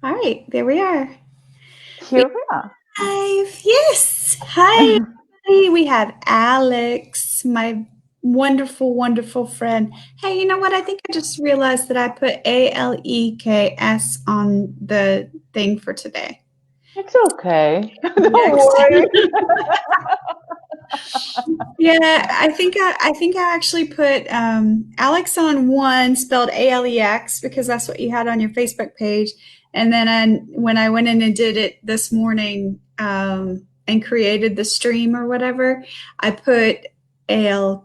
All right, there we are. We Here we are. have, yes. Hi, everybody. We have Alex, my wonderful, wonderful friend. Hey, you know what? I think I just realized that I put Aleks on the thing for today. It's okay. Don't Yes. worry. Yeah, I think I actually put Alex on one spelled Alex because that's what you had on your Facebook page, and then when I went in and did it this morning and created the stream or whatever, I put Aleks.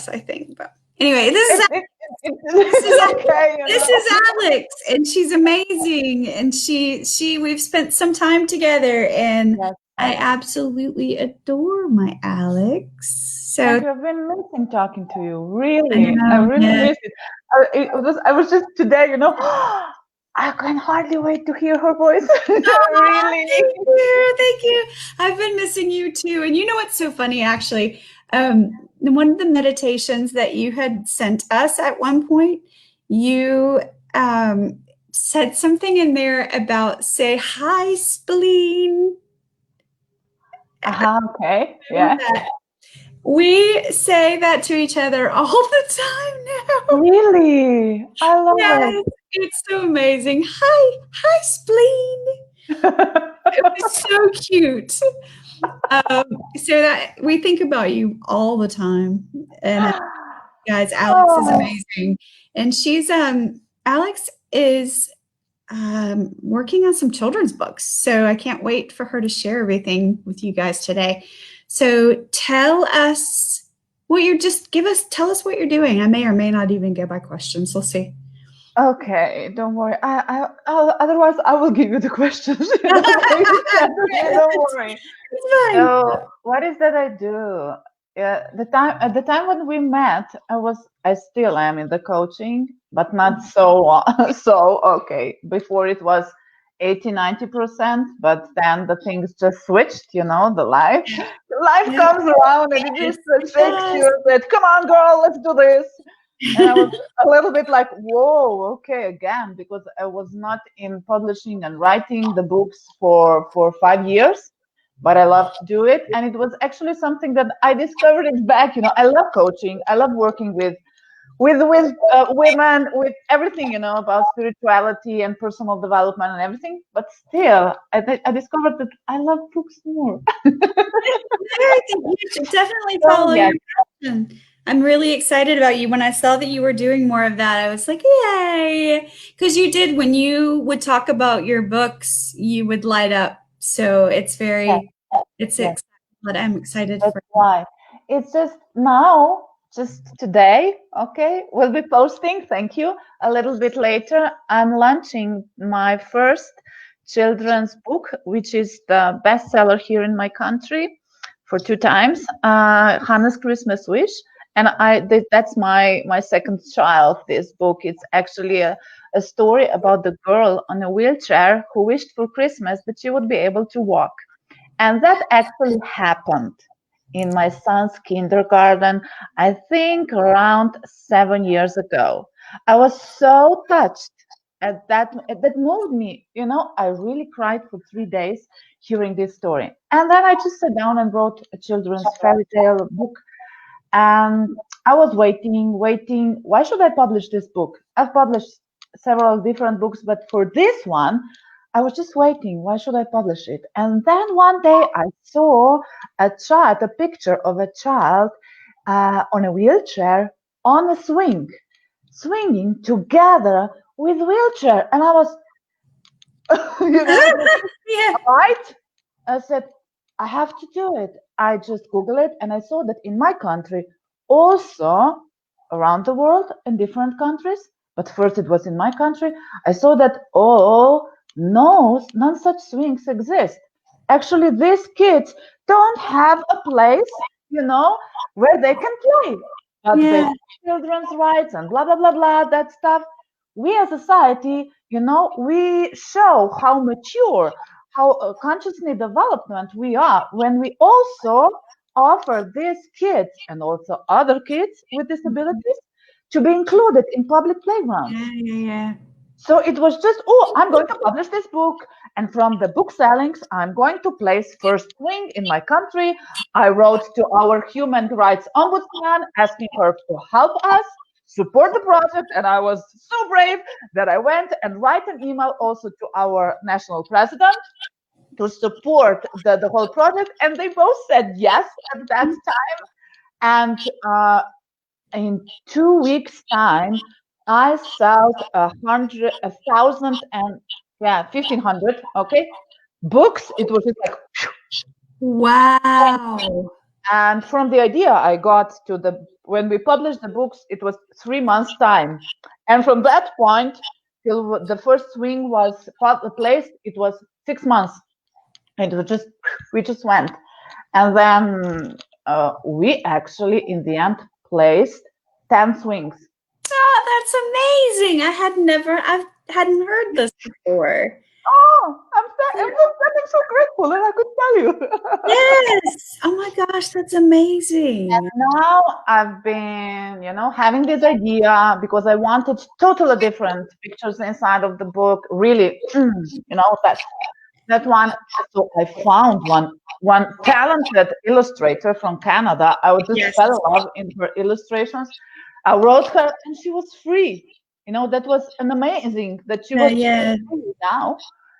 I think, but anyway, It, it, this is it's okay, you this know. is Alex, and she's amazing, and she we've spent some time together, and Yes. I absolutely adore my Alex. And So we've been missing talking to you. I Really. I know, really yeah. miss it. I was just today, I can hardly wait to hear her voice. Aw, Really. thank you. I've been missing you too. And you know what's so funny, actually? One of the meditations that you had sent us at one point, you said something in there about say hi, spleen. Okay. Yeah. We say that to each other all the time now. Really. I love Yes, it's so amazing. Hi, spleen. It was so cute. Um, so that we think about you all the time. And it. guys, Alex is Oh. amazing. And she's Alex is working on some children's books. So I can't wait for her to share everything with you guys today. So tell us what you're just tell us what you're doing. I may or may not even get my questions. We'll see. Okay, don't worry. Otherwise, I will give you the questions. Don't worry. It's fine. So, what is that I do? At the time when we met, I still am in the coaching, but not so, so okay. Before it was 80-90%, but then the things just switched, life Yeah. comes around and it Yes. just It shakes does. you a bit. Come on, girl, let's do this. And I was a little bit like, whoa, okay, again, because I was not in publishing and writing the books for 5 years, but I love to do it. And it was actually something that I discovered it back. I love coaching. I love working with women, with everything, about spirituality and personal development and everything. But still, I discovered that I love books more. I think you should definitely So follow yes. your passion. I'm really excited about you. When I saw that you were doing more of that, I was like, yay. Because you did, when you would talk about your books, you would light up. So Yes, it's yes. exciting, but I'm excited That's for you. why. It's just now, just today, okay? We'll be posting, thank you. A little bit later, I'm launching my first children's book, which is the bestseller here in my country for 2 times, Hannah's Christmas Wish. And that's my second child, this book. It's actually a story about the girl on a wheelchair who wished for Christmas that she would be able to walk. And that actually happened in my son's kindergarten, I think around 7 years ago. I was so touched that moved me. I really cried for 3 days hearing this story. And then I just sat down and wrote a children's fairy tale book. And I was waiting. Why should I publish this book? I've published several different books, but for this one, I was just waiting. Why should I publish it? And then one day I saw a picture of a child on a wheelchair on a swinging together with wheelchair. And I was, it was Yeah. right. I said, I have to do it. I just Googled it and I saw that in my country, also around the world in different countries, but first it was in my country, I saw that, oh, no, none such swings exist. Actually, these kids don't have a place, where they can play. But with Yeah. children's rights and blah, blah, blah, blah, that stuff, we as a society, we show how mature, how consciously development we are when we also offer these kids and also other kids with disabilities to be included in public Yeah, playgrounds. yeah, yeah. So it was just, oh, I'm going to publish this book. And from the book sellings, I'm going to place first swing in my country. I wrote to our human rights ombudsman asking her to help us support the project. And I was so brave that I went and write an email also to our national president to support the whole project. And they both said yes at that time. And in 2 weeks' time, I sold 1,000, and 1,500. Okay, books. It was just like, Wow. and from the idea I got to the when we published the books, it was 3 months time, and from that point till the first swing was placed, it was 6 months. And it was just we just went, and then we actually in the end placed 10 swings. Oh, that's amazing. I hadn't heard this before. Oh, I'm so grateful that I could tell you. Yes. Oh my gosh, that's amazing. Now I've been, having this idea because I wanted totally different pictures inside of the book. Really, that one. So I found one talented illustrator from Canada. I would just Yes. fell in love in her illustrations. I wrote her, and she was free. That was an amazing that she was Yeah. free now.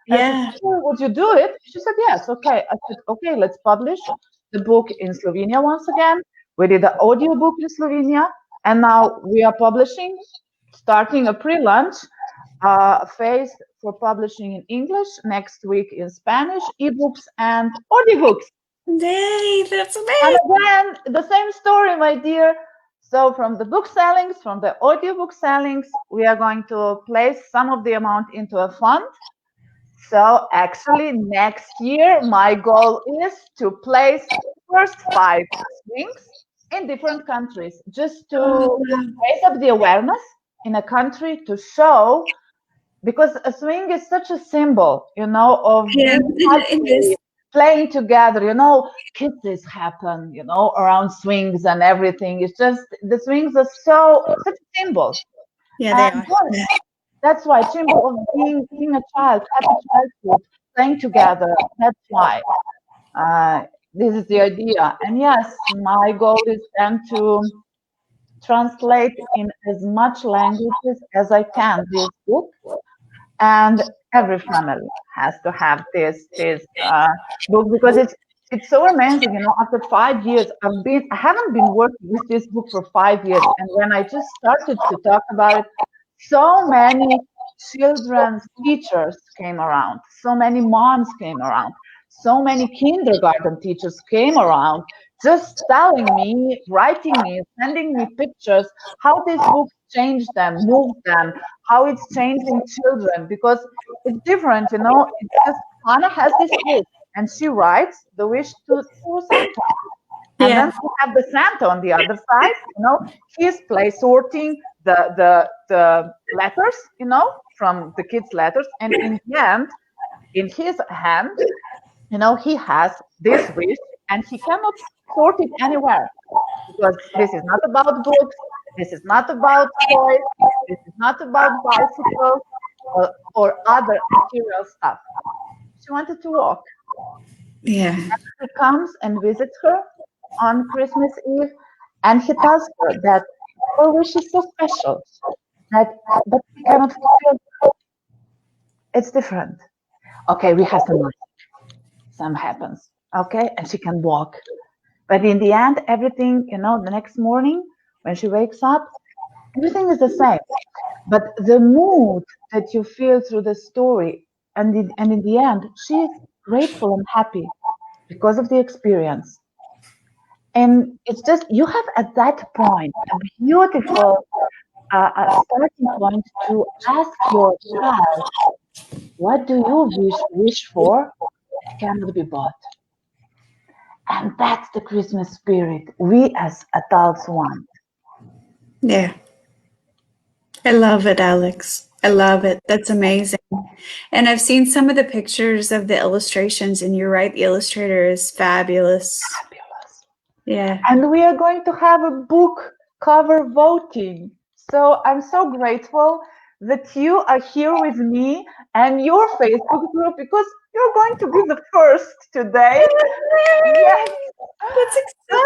I said, Yeah. sure, would you do it? She said, yes, okay. I said, okay, let's publish the book in Slovenia once again. We did the audio book in Slovenia, and now we are publishing, starting a pre-launch phase for publishing in English, next week in Spanish, ebooks and audiobooks. Yay, that's And amazing. again, the same story, my dear. So from the book sellings, from the audiobook sellings, we are going to place some of the amount into a fund. So actually next year, my goal is to place first 5 swings in different countries, just to Oh, wow. raise up the awareness in a country to show, because a swing is such a symbol, of Yeah, being it is. happy, playing together, kisses happen, around swings and everything. It's just the swings are such a symbol. Yeah, they And are. yes, that's why symbol of being a child, happy childhood, playing together. That's why this is the idea. And yes, my goal is then to translate in as much languages as I can this book, and every family has to have this book, because it's so amazing. After 5 years, I haven't been working with this book for 5 years, and when I just started to talk about it, so many children's teachers came around, so many moms came around, so many kindergarten teachers came around, just telling me, writing me, sending me pictures, how this book changed them, moved them, how it's changing children, because it's different. It's just Hannah has this wish, and she writes the wish to Santa. And then Yeah. we have the Santa on the other side. He's place sorting the letters, from the kids' letters. And in the end, in his hand, he has this wish, and he cannot sort it anywhere, because this is not about books, this is not about toys, this is not about bicycles or other material stuff. She wanted to walk. Yeah. He comes and visits her on Christmas Eve, and he tells her that her wish is so special that, but he cannot fulfill. It's different. Okay, we have some magic. Some happens. Okay, and she can walk. But in the end, everything, the next morning when she wakes up, everything is the same. But the mood that you feel through the story, and in the end, she is grateful and happy because of the experience. And it's just, you have at that point a beautiful starting point to ask your child, what do you wish for that cannot be bought? And that's the Christmas spirit we as adults want. Yeah. I love it, Alex. I love it. That's amazing. And I've seen some of the pictures of the illustrations, and you're right, the illustrator is fabulous. Fabulous. Yeah. And we are going to have a book cover voting. So I'm so grateful that you are here with me and your Facebook group, because you're going to be the first today. Yes. That's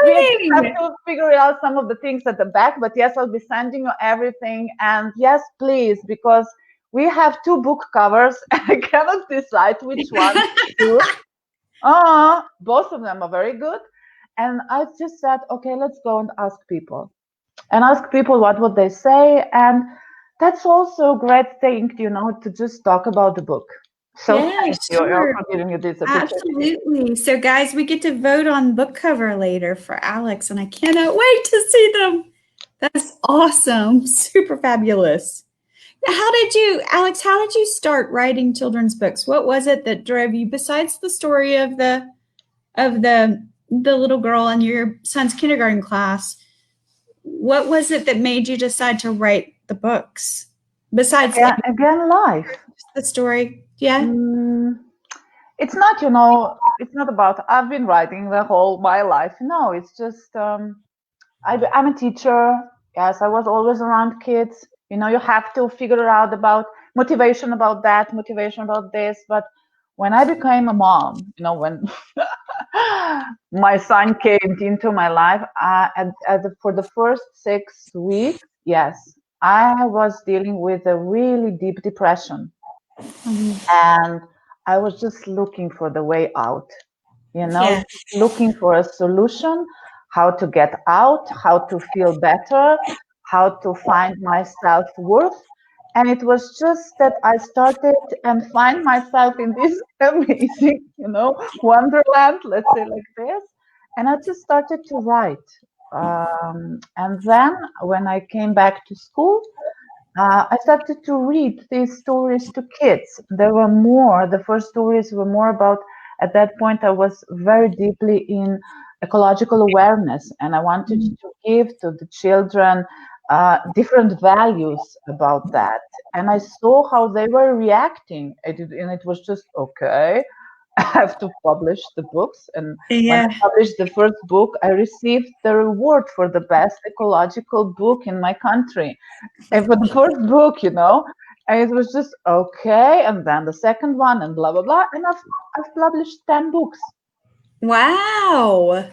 We just have exciting. to figure out some of the things at the back, but yes, I'll be sending you everything. And yes, please, because we have 2 book covers and I cannot decide which one to choose. Both of them are very good. And I just said, okay, let's go and ask people. And ask people what would they say. And that's also a great thing, to just talk about the book. So Yeah, thank you sure. for giving me this opportunity. Absolutely. So, guys, we get to vote on book cover later for Alex, and I cannot wait to see them. That's awesome. Super fabulous. Alex, how did you start writing children's books? What was it that drove you besides the story of the little girl in your son's kindergarten class? What was it that made you decide to write the books? Besides Again, life. the story? Yeah. Mm, it's not, it's not about I've been writing the whole my life. No, it's just I'm a teacher. Yes, I was always around kids. You have to figure out about motivation about that, motivation about this. But when I became a mom, when my son came into my life, for the first 6 weeks, yes, I was dealing with a really deep depression. And I was just looking for the way out, Yeah. looking for a solution, how to get out, how to feel better, how to find my self-worth. And it was just that I started and find myself in this amazing, wonderland, let's say like this. And I just started to write. And then when I came back to school, I started to read these stories to kids. The first stories were more about, at that point, I was very deeply in ecological awareness, and I wanted to give to the children different values about that. And I saw how they were reacting, and it was just okay. I have to publish the books. And when Yeah. I published the first book, I received the reward for the best ecological book in my country. And for the first book, and it was just okay. And then the second one, and blah blah blah. And I've published 10 books. Wow.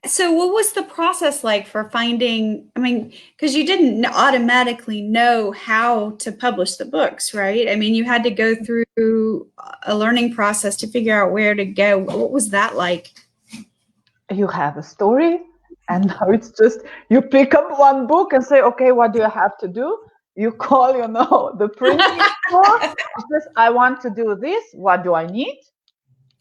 So, what was the process like for finding? I mean, because you didn't automatically know how to publish the books, right? I mean, you had to go through a learning process to figure out where to go. What was that like? You have a story, and now it's just you pick up one book and say, okay, what do I have to do? You call, the printing store. It's just, I want to do this. What do I need?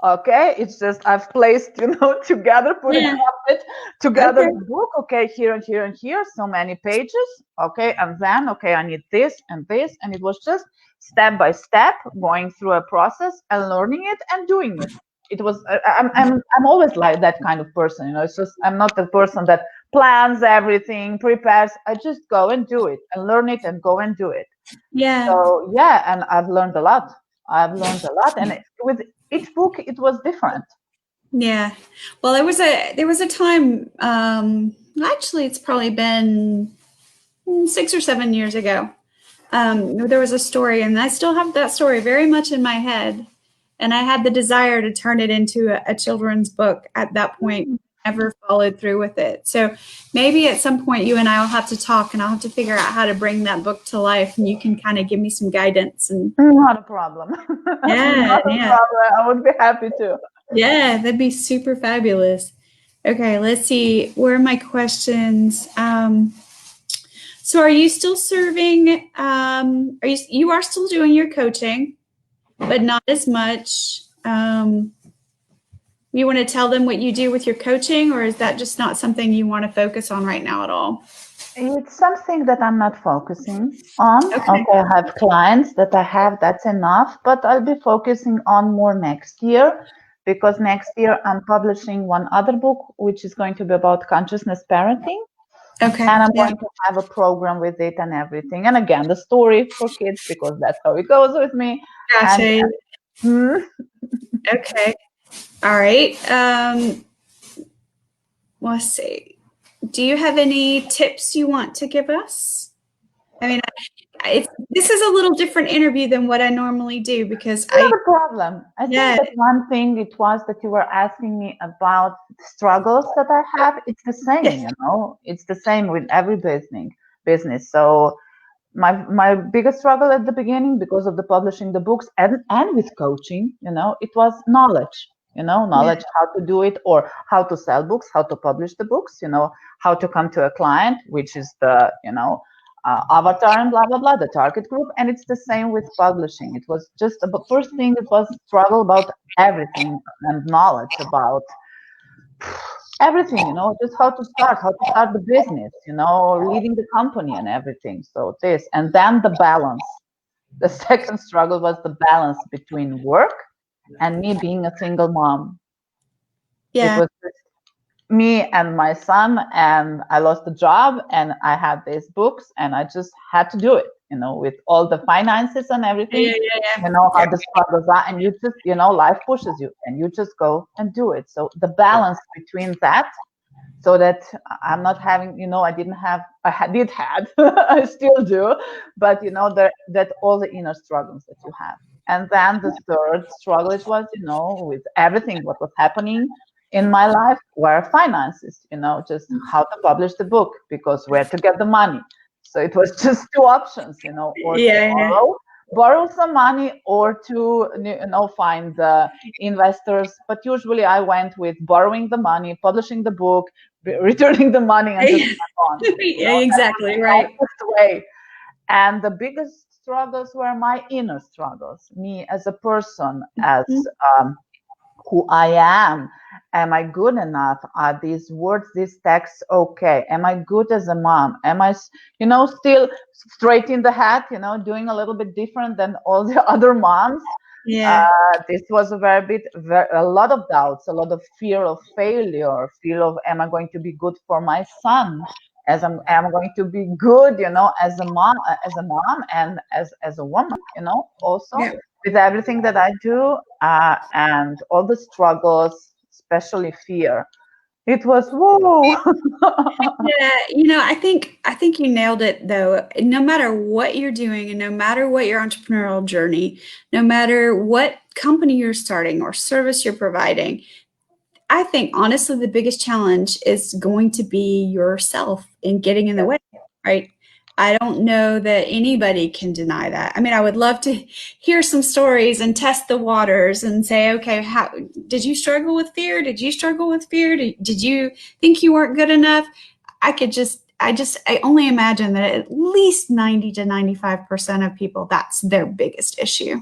Okay, it's just I've placed, together, Yeah. it together Okay. the book. Okay, here and here and here, so many pages. Okay, and then okay, I need this and this, and it was just step by step going through a process and learning it and doing it. It was I'm always like that kind of person. It's just I'm not the person that plans everything, prepares. I just go and do it and learn it and go and do it. Yeah. So yeah, and I've learned a lot. And with each book, it was different. Yeah. Well, there was a time. Actually, it's probably been 6 or 7 years ago. There was a story, and I still have that story very much in my head. And I had the desire to turn it into a children's book at that point. Never followed through with it. So maybe at some point you and I will have to talk, and I'll have to figure out how to bring that book to life, and you can kind of give me some guidance. And Not a problem. yeah, Not a yeah, problem. I would be happy to. yeah, that'd be super fabulous. Okay, let's see. Where are my questions? So are you still serving? You are still doing your coaching, but not as much. You want to tell them what you do with your coaching, or is that just not something you want to focus on right now at all? It's something that I'm not focusing on. Okay. Okay, I have clients that I have, that's enough, but I'll be focusing on more next year, because next year I'm publishing one other book, which is going to be about consciousness parenting. Okay. And I'm Yeah. going to have a program with it and everything. And again, the story for kids, because that's how it goes with me. And Gotcha. hmm, Okay. All right. Let's see. Do you have any tips you want to give us? I mean, this is a little different interview than what I normally do because Not a problem. I yeah, think that one thing it was that you were asking me about struggles that I have. It's the same, yes, It's the same with every business. So my biggest struggle at the beginning, because of the publishing the books and with coaching, it was knowledge. yeah, Knowledge how to do it, or how to sell books, how to publish the books, how to come to a client, which is the avatar and blah blah blah, the target group. And it's the same with publishing. It was just about, first thing, it was struggle about everything, and knowledge about everything, just how to start the business, leading the company and everything. So this, and then the balance. The second struggle was the balance between work and me being a single mom. It yeah, was just me and my son, and I lost the job, and I had these books, and I just had to do it, with all the finances and everything. How yeah. the struggles are, and you just, life pushes you, and you just go and do it. So the balance between that, so that I'm not having, I didn't have, did had, I still do, but that all the inner struggles that you have. And then the third struggle, it was, with everything what was happening in my life were finances, just how to publish the book, because where to get the money. So it was just two options, or to Yeah. borrow some money, or to find the investors. But usually I went with borrowing the money, publishing the book, returning the money, and just move on. Yeah, exactly right. Fastest way. And the biggest struggles were my inner struggles, me as a person, as who I am. Am I good enough? Are these words, these texts okay? Am I good as a mom? Am I, still straight in the hat, doing a little bit different than all the other moms? Yeah, This was a lot of doubts, a lot of fear of failure, fear of, am I going to be good for my son? Am I going to be good, as a mom, and as a woman, also yeah. with everything that I do, and all the struggles, especially fear. It was whoa. Yeah, I think you nailed it though. No matter what you're doing and no matter what your entrepreneurial journey, no matter what company you're starting or service you're providing, I think honestly the biggest challenge is going to be yourself in getting in the way, right? I don't know that anybody can deny that. I mean, I would love to hear some stories and test the waters and say, okay, how did you struggle with fear? Did you struggle with fear? Did you think you weren't good enough? I only imagine that at least 90 to 95% of people, that's their biggest issue.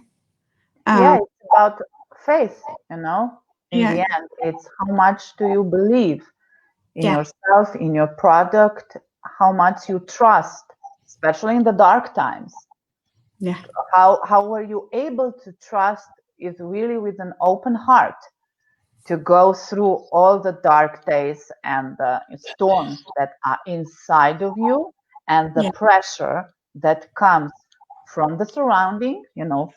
Yeah, Um, it's about faith, in the yeah, end. It's how much do you believe in yeah, yourself, in your product, how much you trust, especially in the dark times. yeah, How were you able to trust is really with an open heart to go through all the dark days and the storms that are inside of you, and the yeah, pressure that comes from the surrounding,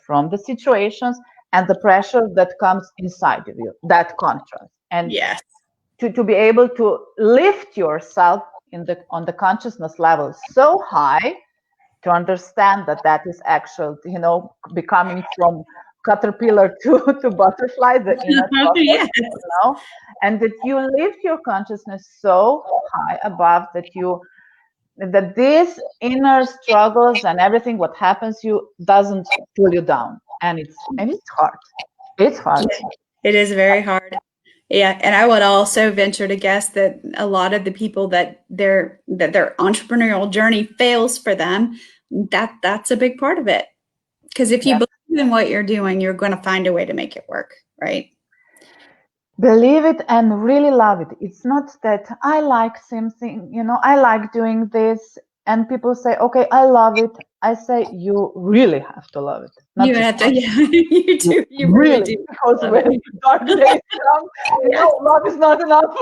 from the situations, and the pressure that comes inside of you, that contrast. And yes, to be able to lift yourself on the consciousness level so high, to understand that is actual, becoming from caterpillar to butterfly, the inner process, yes, and that you lift your consciousness so high above that these inner struggles and everything what happens you doesn't pull you down. And it's hard. It's hard. it is very hard. Yeah, and I would also venture to guess that a lot of the people that their entrepreneurial journey fails for them, that's a big part of it. Because if you Yeah. believe in what you're doing, you're going to find a way to make it work, right? Believe it and really love it. It's not that I like something, I like doing this, and people say, okay, I love it. I say, you really have to love it, not You just have to, yeah, you you do, you really really, do because love when it. dark days come, Yes, love is not enough.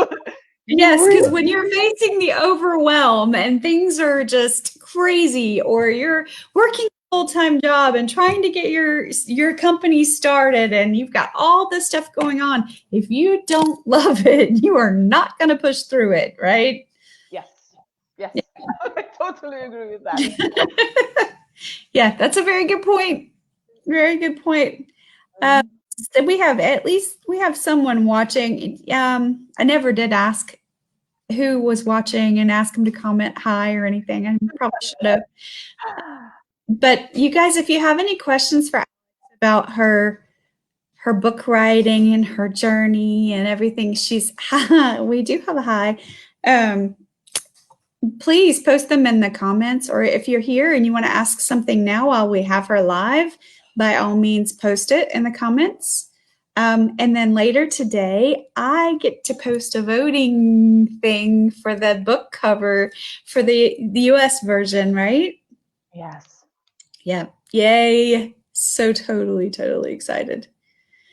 You yes, because really, when you're facing the overwhelm and things are just crazy, or you're working a full-time job and trying to get your company started, and you've got all this stuff going on, if you don't love it, you are not going to push through it, right? yes, yes, I totally agree with that. Yeah, that's a very good point. Very good point. So we have at least we have someone watching. I never did ask who was watching and ask them to comment hi or anything. I probably should have. But you guys, if you have any questions for Alex about her book writing and her journey and everything, she's we do have a hi. Please post them in the comments, or if you're here and you want to ask something now while we have her live, by all means post it in the comments. And then later today, I get to post a voting thing for the book cover for the US version, right? Yes. Yeah. Yay. So totally excited.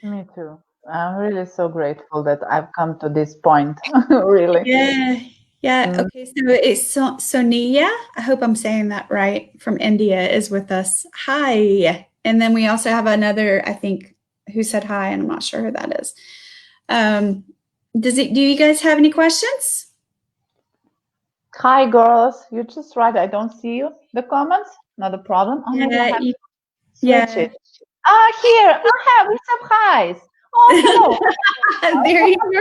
Me too. I'm really so grateful that I've come to this point. Really. Yeah. Yeah. Okay. So it's Sonia. I hope I'm saying that right. From India is with us. Hi. And then we also have another, I think, who said hi, and I'm not sure who that is. Do you guys have any questions? Hi, girls. You're just right. I don't see you. The comments, not a problem. Oh, maybe I have to switch Yeah. it. Ah, here. I have some highs. Oh, hello. There you go.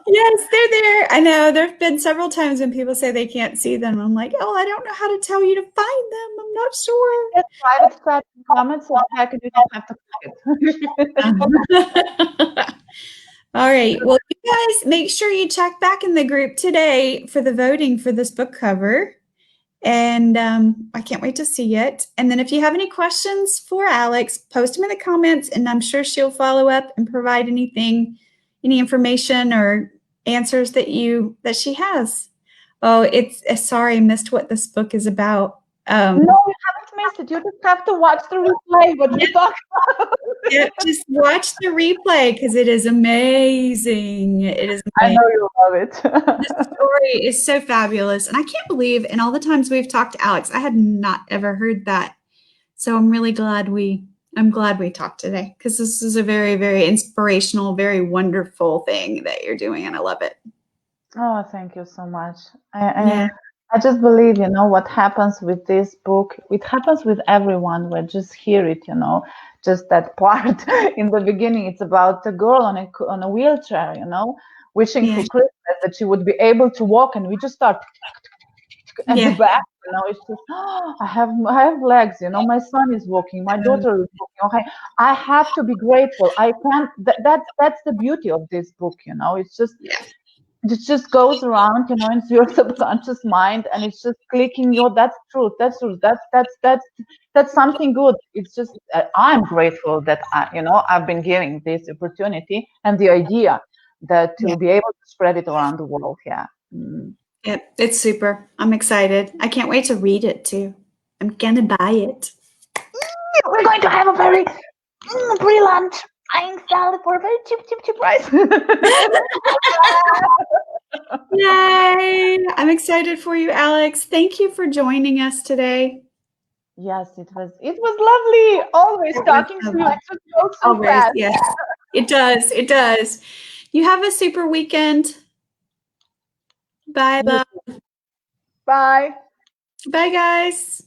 Yes, they're there. I know there have been several times when people say they can't see them. I'm like, oh, I don't know how to tell you to find them. I'm not sure. Just private chat comments so I can, you don't have to click it. All right. Well, you guys make sure you check back in the group today for the voting for this book cover. And I can't wait to see it. And then if you have any questions for Alex, post them in the comments, and I'm sure she'll follow up and provide any information or answers that she has. Oh, sorry, I missed what this book is about. No, you haven't missed it. You just have to watch the replay. What we talk about. Yeah, just watch the replay because it is amazing. It is I amazing. know you love it. This story is so fabulous. And I can't believe in all the times we've talked to Alex, I had not ever heard that. So I'm really glad I'm glad we talked today because this is a very, very inspirational, very wonderful thing that you're doing, and I love it. Oh, thank you so much. Yeah. I just believe, what happens with this book, it happens with everyone. We just hear it, just that part in the beginning. It's about a girl on a wheelchair, wishing Yeah. for Christmas that she would be able to walk, and we just start at the Yeah. back, it's just, I have legs, my son is walking, my daughter is walking. Okay, I have to be grateful. I can't. That's the beauty of this book, It's just Yeah. it just goes around, into your subconscious mind, and it's just clicking that's truth, that's something good. It's just I'm grateful that I've been given this opportunity and the idea that to Yeah. be able to spread it around the world. Yeah. Yeah. It's super. I'm excited. I can't wait to read it too. I'm gonna buy it. We're going to have a very pre-lunch flying salad for a very cheap price. Yay! I'm excited for you, Alex. Thank you for joining us today. Yes, it was lovely. Always talking to you. It just goes so Always, fast. yes. It does. It does. You have a super weekend. Bye, love. Bye. Bye, guys.